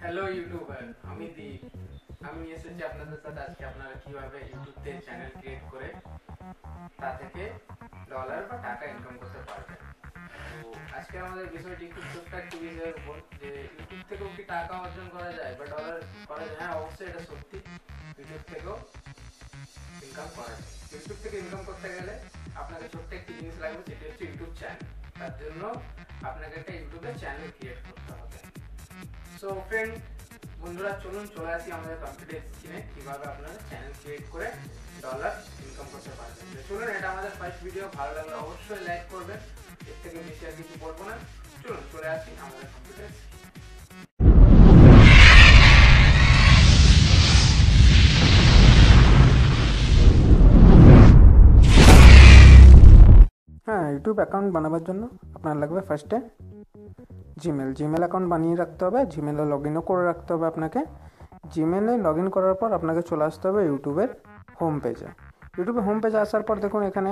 Hello YouTuber, আমি দীপ। আমি নিয়ে এসেছি আপনাদের সাথে আজকে আপনারা কিভাবে ইউটিউবতে চ্যানেল ক্রিয়েট করে তা থেকে ডলার বা টাকা ইনকাম করতে পারবেন। তো আজকে আমাদের বিষয়টি খুব ছোট্ট একটি বিষয়ের উপর, যে ইউটিউব থেকেও কি টাকা অর্জন করা যায় বা ডলার করা যায়। হ্যাঁ, অবশ্যই এটা সত্যি, ইউটিউব থেকেও ইনকাম করা যায়। ইউটিউব থেকে ইনকাম করতে গেলে আপনাকে ছোট্ট একটি জিনিস লাগবে, সেটি হচ্ছে ইউটিউব চ্যানেল। তার জন্য আপনাকে একটা ইউটিউবে চ্যানেল ক্রিয়েট করতে হবে। সো ফ্রেন্ড, বন্ধুরা, চলুন চলে আসি আমাদের কম্পিউটার স্ক্রিনে কিভাবে আপনারা চ্যানেল ক্রিয়েট করে ডলার ইনকাম করতে পারবেন। চলুন, এটা আমাদের ফার্স্ট ভিডিও। ভালো লাগলে অবশ্যই লাইক করবেন, এর থেকে বেশি আর কিছু করবো না। চলুন চলে আসি আমাদের কম্পিউটার স্ক্রিনে। হ্যাঁ, ইউটিউব অ্যাকাউন্ট বানাবার জন্য আপনার লাগবে ফার্স্টে জিমেল অ্যাকাউন্ট বানিয়ে রাখতে হবে। জিমেলে লগ ইনও করে রাখতে হবে আপনাকে। জিমেলে লগ ইন করার পর আপনাকে চলে আসতে হবে ইউটিউবের হোম পেজে। ইউটিউবের হোম পেজে আসার পর দেখুন, এখানে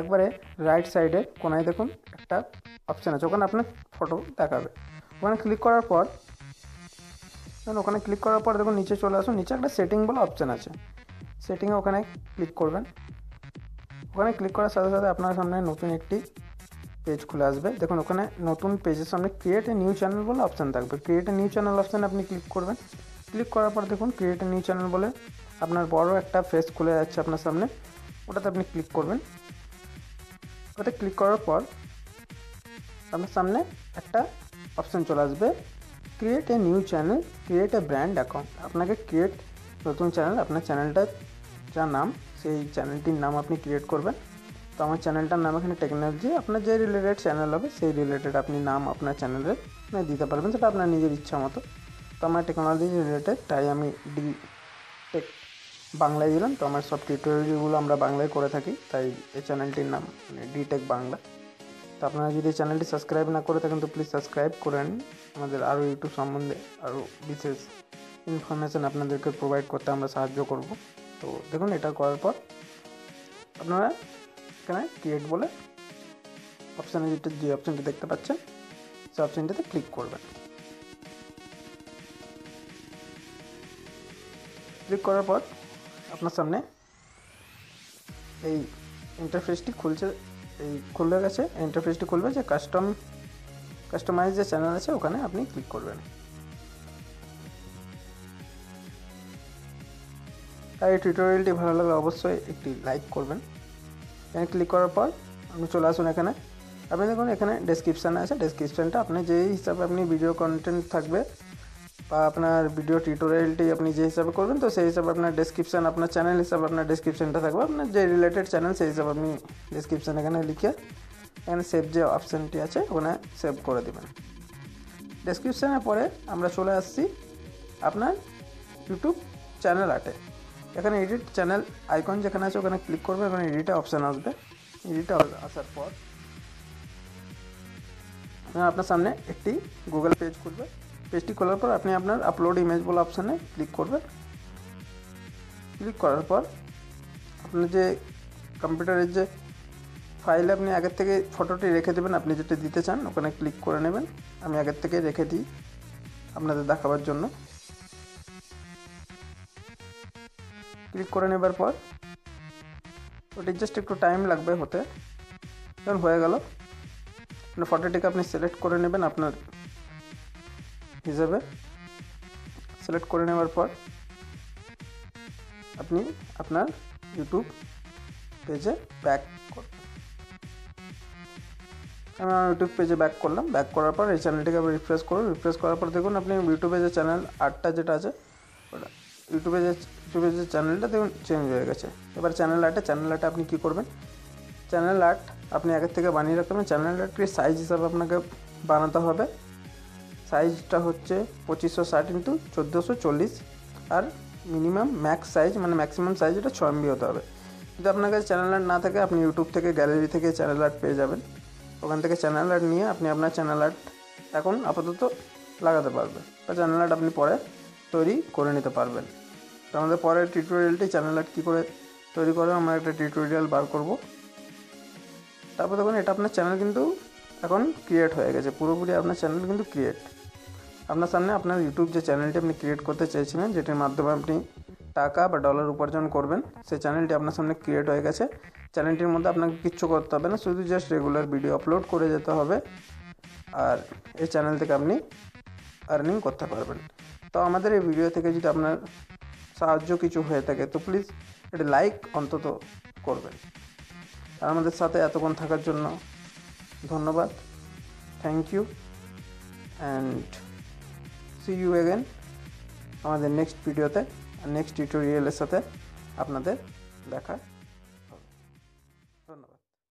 একবারে রাইট সাইডে কোনায় দেখুন একটা অপশান আছে, ওখানে আপনার ফটো দেখাবে। ওখানে ক্লিক করার পর দেখুন নিচে চলে আসুন। নিচে একটা সেটিং বলে অপশান আছে, সেটিংয়ে ওখানে ক্লিক করবেন। ওখানে ক্লিক করার সাথে সাথে আপনার সামনে নতুন একটি পেজ খুলে আসবে। দেখুন, ওখানে নতুন পেজের সামনে ক্রিয়েট এ নিউ চ্যানেল বলে অপশান থাকবে। ক্রিয়েট এ নিউ চ্যানেল অপশানে আপনি ক্লিক করবেন। ক্লিক করার পর দেখুন ক্রিয়েট এ নিউ চ্যানেল বলে আপনার বড় একটা ফেস খুলে যাচ্ছে আপনার সামনে। ওটাতে আপনি ক্লিক করবেন। ওটাতে ক্লিক করার পর আপনার সামনে একটা অপশান চলে আসবে, create a new channel, create a brand account. আপনাকে ক্রিয়েট নতুন চ্যানেল, আপনার চ্যানেলটার যা নাম সেই চ্যানেলটির নাম আপনি ক্রিয়েট করবেন। তো আমার চ্যানেলটার নাম এখানে টেকনোলজি। আপনার যে রিলেটেড চ্যানেল হবে সেই রিলেটেড আপনি নাম আপনার চ্যানেলের দিতে পারবেন, সেটা আপনার নিজের ইচ্ছা মতো। তো আমার টেকনোলজি রিলেটেড, তাই আমি টেক বাংলায় দিলাম। তো আমার সব টিউটোরিয়ালগুলো আমরা বাংলায় করে থাকি, তাই এই চ্যানেলটির নাম টেক বাংলা। তো আপনারা যদি চ্যানেলটি সাবস্ক্রাইব না করে থাকেন তো প্লিজ সাবস্ক্রাইব করে নিন। আমাদের আরও ইউটিউব সম্বন্ধে আরও বিশেষ ইনফরমেশান আপনাদেরকে প্রোভাইড করতে আমরা সাহায্য করব। তো দেখুন, এটা করার পর আপনারা এখানে ক্রিয়েট বলে অপশানে যে অপশানটি দেখতে পাচ্ছেন সেই অপশানটিতে ক্লিক করবেন। ক্লিক করার পর আপনার সামনে এই ইন্টারফেসটি খুলে গেছে। ইন্টারফেসটি খুলবে, যে কাস্টমাইজ যে চ্যানেল আছে ওখানে আপনি ক্লিক করবেন। তাই এই টিউটোরিয়ালটি ভালো লাগলে অবশ্যই একটি লাইক করবেন। এখানে ক্লিক করার পর আপনি চলে আসুন এখানে। আপনি দেখুন এখানে ডেসক্রিপশান আছে। ডেসক্রিপশানটা আপনি যেই হিসাবে আপনি ভিডিও কন্টেন্ট থাকবে বা আপনার ভিডিও টিউটোরিয়ালটি আপনি যে হিসাবে করবেন, তো সেই হিসাবে আপনার ডেসক্রিপশান, আপনার চ্যানেল হিসাবে আপনার ডেসক্রিপশানটা থাকবে। আপনার যে রিলেটেড চ্যানেল সেই হিসাবে আপনি ডেসক্রিপশান এখানে লিখে এখানে সেভ যে অপশানটি আছে ওখানে সেভ করে দেবেন। ডেসক্রিপশানের পরে আমরা চলে আসছি আপনার ইউটিউব চ্যানেল আর্টে। এখানে এডিট চ্যানেল আইকন যেখানে আছে ওখানে ক্লিক করবে। এখানে এডিটে অপশান আসবে। এডিটে আসার পর আপনার সামনে একটি গুগল পেজ খুলবে। পেজটি খোলার পর আপনি আপনার আপলোড ইমেজ বলে অপশানে ক্লিক করবেন। ক্লিক করার পর আপনার যে কম্পিউটারের যে ফাইলে আপনি আগের থেকে ফটোটি রেখে দেবেন, আপনি যেটা দিতে চান ওখানে ক্লিক করে নেবেন। আমি আগের থেকে রেখে দিই আপনাদের দেখাবার জন্য। ক্লিক করে নেবার পর ওটি জাস্ট একটু টাইম লাগবে হতে। যখন হয়ে গেল, আপনার ফটোটিকে আপনি সিলেক্ট করে নেবেন আপনার হিসাবে। সিলেক্ট করে নেওয়ার পর আপনি আপনার ইউটিউব পেজে ব্যাক করবেন। আমি আমার ইউটিউব পেজে ব্যাক করলাম। ব্যাক করার পর এই চ্যানেলটিকে আবার রিফ্রেশ করুন। রিফ্রেশ করার পর দেখুন আপনি ইউটিউবে যে চ্যানেল আর্টটা যেটা আছে ওটা ইউটিউবে যে চ্যানেলটা দেখুন চেঞ্জ হয়ে গেছে। এবার চ্যানেল আর্টে আপনি কী করবেন, চ্যানেল আর্ট আপনি আগের থেকে বানিয়ে রাখতে হবে। চ্যানেল আর্টটির সাইজ হিসাবে আপনাকে বানাতে হবে। সাইজটা হচ্ছে 2560 × 1440, আর মিনিমাম ম্যাক্স সাইজ মানে ম্যাক্সিমাম সাইজ এটা 6 MB হতে হবে। যদি আপনার কাছে চ্যানেল আর্ট না থাকে, আপনি ইউটিউব থেকে গ্যালারি থেকে চ্যানেল আর্ট পেয়ে যাবেন। ওখান থেকে চ্যানেল আর্ট নিয়ে আপনি আপনার চ্যানেল আর্ট এখন আপাতত লাগাতে পারবেন, বা চ্যানেল আর্ট আপনি পরে তৈরি করে নিতে পারবেন। তো আমাদের পরের টিউটোরিয়ালটি চ্যানেল আর্ট কী করে তৈরি করে আমরা একটা টিউটোরিয়াল বার করব। তারপর দেখুন এটা আপনার চ্যানেল কিন্তু এখন ক্রিয়েট হয়ে গেছে, পুরোপুরি আপনার চ্যানেল কিন্তু ক্রিয়েট। আপনার সামনে আপনার ইউটিউব যে চ্যানেলটি আপনি ক্রিয়েট করতে চাইছিলেন, যেটির মাধ্যমে আপনি টাকা বা ডলার উপার্জন করবেন, সেই চ্যানেলটি আপনার সামনে ক্রিয়েট হয়ে গেছে। চ্যানেলটির মধ্যে আপনাকে কিচ্ছু করতে হবে না, শুধু জাস্ট রেগুলার ভিডিও আপলোড করে যেতে হবে, আর এই চ্যানেল থেকে আপনি আর্নিং করতে পারবেন। তো আমাদের এই ভিডিও থেকে যদি আপনার সাহায্য কিছু হয়ে থাকে তো প্লিজ এটা লাইক অন্তত করবেন। আর আমাদের সাথে এতক্ষণ থাকার জন্য ধন্যবাদ। Thank you and see you again আমাদের নেক্সট ভিডিওতে, নেক্সট টিউটোরিয়ালের সাথে আপনাদের দেখা